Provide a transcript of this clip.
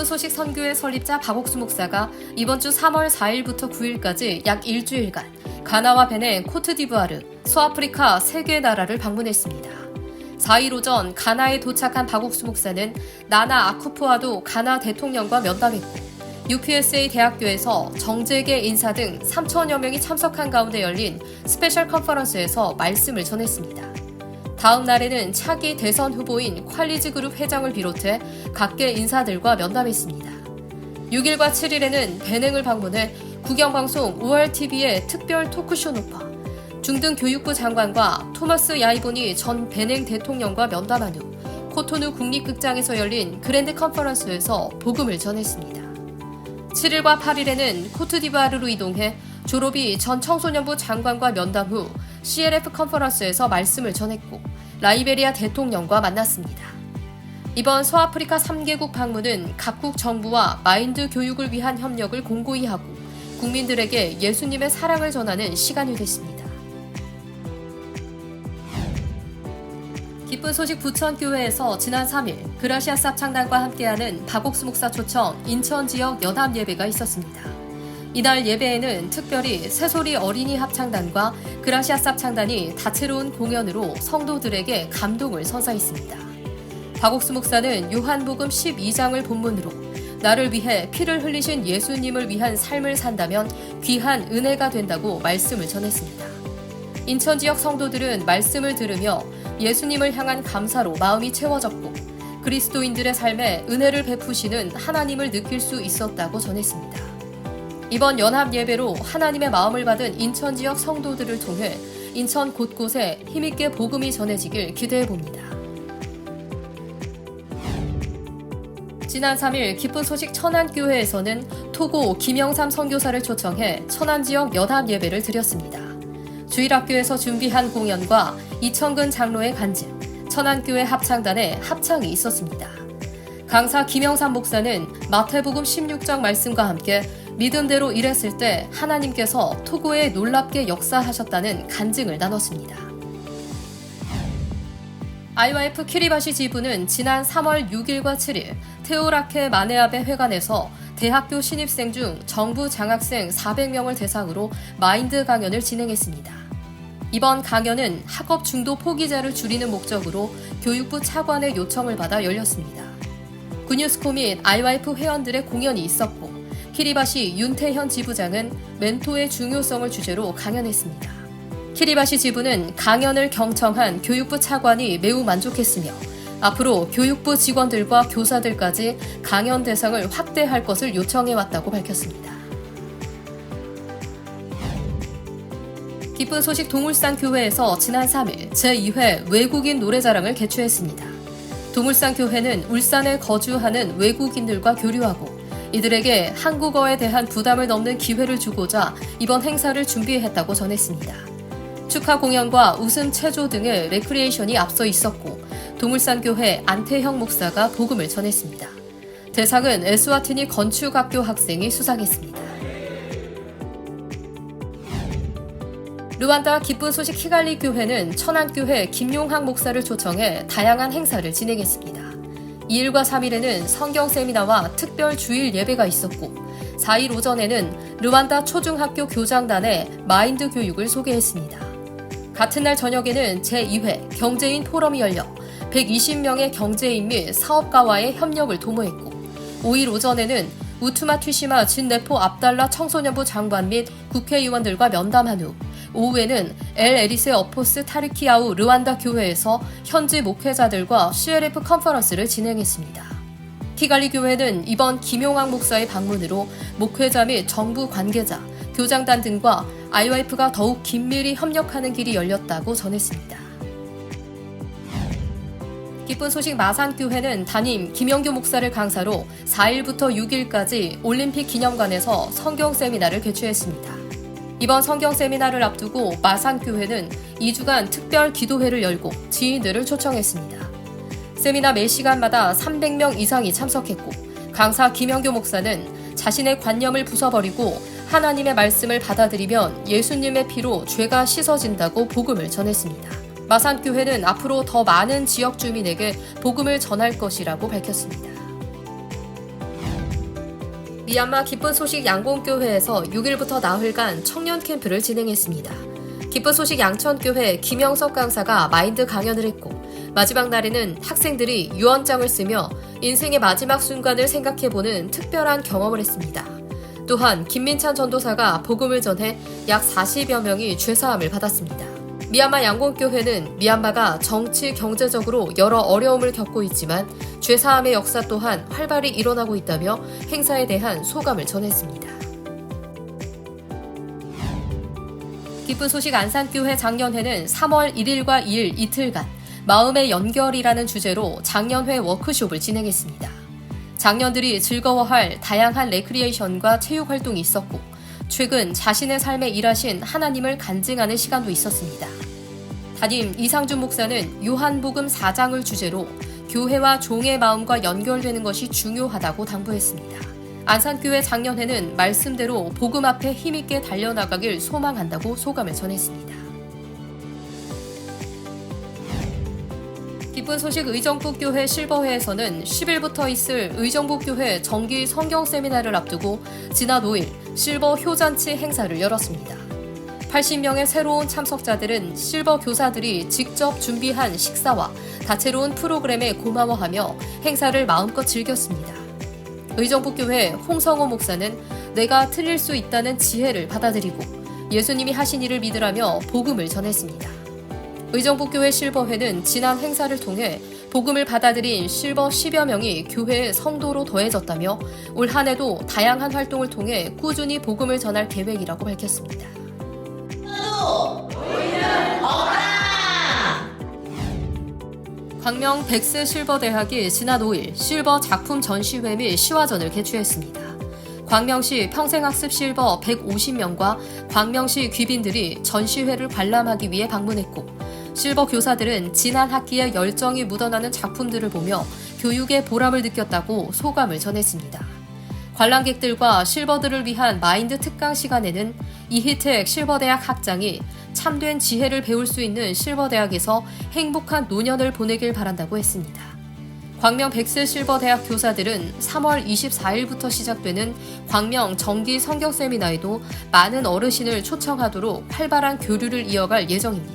기쁜 소식 선교회 설립자 박옥수 목사가 이번 주 3월 4일부터 9일까지 약 일주일간 가나와 베넨, 코트디부아르, 소아프리카 3개 나라를 방문했습니다. 4일 오전 가나에 도착한 박옥수 목사는 나나 아쿠푸아도 가나 대통령과 면담했고 UPSA 대학교에서 정재계 인사 등 3천여 명이 참석한 가운데 열린 스페셜 컨퍼런스에서 말씀을 전했습니다. 다음 날에는 차기 대선 후보인 퀄리즈 그룹 회장을 비롯해 각계 인사들과 면담했습니다. 6일과 7일에는 베냉을 방문해 국영방송 ORTV의 특별 토크쇼 녹화, 중등 교육부 장관과 토마스 야이보니 전 베냉 대통령과 면담한 후 코토누 국립극장에서 열린 그랜드 컨퍼런스에서 복음을 전했습니다. 7일과 8일에는 코트디부아르로 이동해 조로비 전 청소년부 장관과 면담 후 CLF 컨퍼런스에서 말씀을 전했고 라이베리아 대통령과 만났습니다. 이번 서아프리카 3개국 방문은 각국 정부와 마인드 교육을 위한 협력을 공고히 하고 국민들에게 예수님의 사랑을 전하는 시간이 됐습니다. 기쁜 소식 부천교회에서 지난 3일 그라시아스 합창단과 함께하는 박옥수 목사 초청 인천 지역 연합 예배가 있었습니다. 이날 예배에는 특별히 새소리 어린이 합창단과 그라시아스 합창단이 다채로운 공연으로 성도들에게 감동을 선사했습니다. 박옥수 목사는 요한복음 12장을 본문으로 나를 위해 피를 흘리신 예수님을 위한 삶을 산다면 귀한 은혜가 된다고 말씀을 전했습니다. 인천 지역 성도들은 말씀을 들으며 예수님을 향한 감사로 마음이 채워졌고 그리스도인들의 삶에 은혜를 베푸시는 하나님을 느낄 수 있었다고 전했습니다. 이번 연합 예배로 하나님의 마음을 받은 인천 지역 성도들을 통해 인천 곳곳에 힘있게 복음이 전해지길 기대해 봅니다. 지난 3일 기쁜 소식 천안교회에서는 토고 김영삼 선교사를 초청해 천안 지역 연합 예배를 드렸습니다. 주일학교에서 준비한 공연과 이청근 장로의 간증, 천안교회 합창단의 합창이 있었습니다. 강사 김영삼 목사는 마태복음 16장 말씀과 함께 믿음대로 일했을 때 하나님께서 토고에 놀랍게 역사하셨다는 간증을 나눴습니다. IYF 키리바시 지부는 지난 3월 6일과 7일 테오라케 마네아베 회관에서 대학교 신입생 중 정부 장학생 400명을 대상으로 마인드 강연을 진행했습니다. 이번 강연은 학업 중도 포기자를 줄이는 목적으로 교육부 차관의 요청을 받아 열렸습니다. 구뉴스코 및 IYF 회원들의 공연이 있었고 키리바시 윤태현 지부장은 멘토의 중요성을 주제로 강연했습니다. 키리바시 지부는 강연을 경청한 교육부 차관이 매우 만족했으며 앞으로 교육부 직원들과 교사들까지 강연 대상을 확대할 것을 요청해왔다고 밝혔습니다. 기쁜 소식 동울산 교회에서 지난 3일 제2회 외국인 노래자랑을 개최했습니다. 동울산 교회는 울산에 거주하는 외국인들과 교류하고 이들에게 한국어에 대한 부담을 넘는 기회를 주고자 이번 행사를 준비했다고 전했습니다. 축하 공연과 웃음 체조 등의 레크리에이션이 앞서 있었고 동울산 교회 안태형 목사가 복음을 전했습니다. 대상은 에스와티니 건축학교 학생이 수상했습니다. 르완다 기쁜 소식 키갈리 교회는 천안교회 김용학 목사를 초청해 다양한 행사를 진행했습니다. 2일과 3일에는 성경 세미나와 특별 주일 예배가 있었고 4일 오전에는 르완다 초중학교 교장단의 마인드 교육을 소개했습니다. 같은 날 저녁에는 제2회 경제인 포럼이 열려 120명의 경제인 및 사업가와의 협력을 도모했고 5일 오전에는 우투마 튀시마 진네포 압달라 청소년부 장관 및 국회의원들과 면담한 후 오후에는 엘 에리세 어포스 타르키아우 르완다 교회에서 현지 목회자들과 CLF 컨퍼런스를 진행했습니다. 키갈리 교회는 이번 김용학 목사의 방문으로 목회자 및 정부 관계자, 교장단 등과 IYF가 더욱 긴밀히 협력하는 길이 열렸다고 전했습니다. 기쁜 소식 마산교회는 담임 김영교 목사를 강사로 4일부터 6일까지 올림픽 기념관에서 성경 세미나를 개최했습니다. 이번 성경 세미나를 앞두고 마산교회는 2주간 특별 기도회를 열고 지인들을 초청했습니다. 세미나 매 시간마다 300명 이상이 참석했고 강사 김영교 목사는 자신의 관념을 부숴버리고 하나님의 말씀을 받아들이면 예수님의 피로 죄가 씻어진다고 복음을 전했습니다. 마산교회는 앞으로 더 많은 지역 주민에게 복음을 전할 것이라고 밝혔습니다. 미얀마 기쁜 소식 양곤교회에서 6일부터 나흘간 청년 캠프를 진행했습니다. 기쁜 소식 양천교회 김영석 강사가 마인드 강연을 했고 마지막 날에는 학생들이 유언장을 쓰며 인생의 마지막 순간을 생각해보는 특별한 경험을 했습니다. 또한 김민찬 전도사가 복음을 전해 약 40여 명이 죄사함을 받았습니다. 미얀마 양곤교회는 미얀마가 정치, 경제적으로 여러 어려움을 겪고 있지만 죄사함의 역사 또한 활발히 일어나고 있다며 행사에 대한 소감을 전했습니다. 기쁜 소식 안산교회 작년회는 3월 1일과 2일 이틀간 마음의 연결이라는 주제로 작년회 워크숍을 진행했습니다. 장년들이 즐거워할 다양한 레크리에이션과 체육 활동이 있었고 최근 자신의 삶에 일하신 하나님을 간증하는 시간도 있었습니다. 담임 이상준 목사는 요한복음 4장을 주제로 교회와 종의 마음과 연결되는 것이 중요하다고 당부했습니다. 안산교회 작년회는 말씀대로 복음 앞에 힘있게 달려나가길 소망한다고 소감을 전했습니다. 기쁜 소식 의정부교회 실버회에서는 10일부터 있을 의정부교회 정기 성경 세미나를 앞두고 지난 5일 실버 효잔치 행사를 열었습니다. 80명의 새로운 참석자들은 실버 교사들이 직접 준비한 식사와 다채로운 프로그램에 고마워하며 행사를 마음껏 즐겼습니다. 의정부교회 홍성호 목사는 내가 틀릴 수 있다는 지혜를 받아들이고 예수님이 하신 일을 믿으라며 복음을 전했습니다. 의정부교회 실버회는 지난 행사를 통해 복음을 받아들인 실버 10여 명이 교회의 성도로 더해졌다며 올 한 해도 다양한 활동을 통해 꾸준히 복음을 전할 계획이라고 밝혔습니다. 광명 백스 실버대학이 지난 5일 실버 작품 전시회 및 시화전을 개최했습니다. 광명시 평생학습 실버 150명과 광명시 귀빈들이 전시회를 관람하기 위해 방문했고 실버 교사들은 지난 학기의 열정이 묻어나는 작품들을 보며 교육의 보람을 느꼈다고 소감을 전했습니다. 관람객들과 실버들을 위한 마인드 특강 시간에는 이희택 실버대학 학장이 참된 지혜를 배울 수 있는 실버대학에서 행복한 노년을 보내길 바란다고 했습니다. 광명 백스 실버대학 교사들은 3월 24일부터 시작되는 광명 정기 성경 세미나에도 많은 어르신을 초청하도록 활발한 교류를 이어갈 예정입니다.